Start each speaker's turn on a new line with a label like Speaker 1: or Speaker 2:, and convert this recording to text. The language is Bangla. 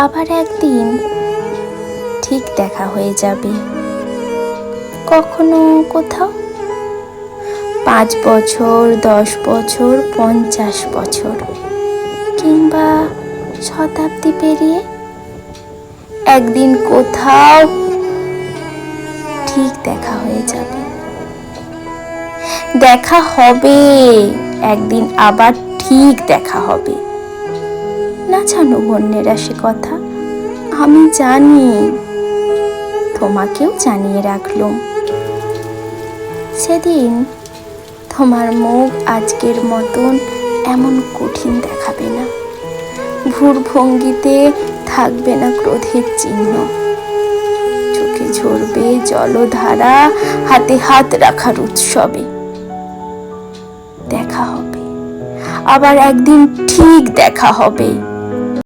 Speaker 1: আবার একদিন ঠিক দেখা হয়ে যাবে, কখনো কোথাও। 5 বছর, 10 বছর, 50 বছর, কিংবা শতাব্দী পেরিয়ে একদিন কোথাও ঠিক দেখা হয়ে যাবে। দেখা হবে একদিন, আবার ঠিক দেখা হবে। না জানো বন্যেরা সে কথা, আমি জানি, তোমাকেও জানিয়ে রাখলুম। সেদিন তোমার মুখ আজকের মতন এমন কঠিন দেখাবে না, ভুর ভঙ্গিতে থাকবে না ক্রোধের চিহ্ন, চোখে ঝরবে জলধারা, হাতে হাত রাখার উৎসবে। দেখা হবে, আবার একদিন ঠিক দেখা হবে।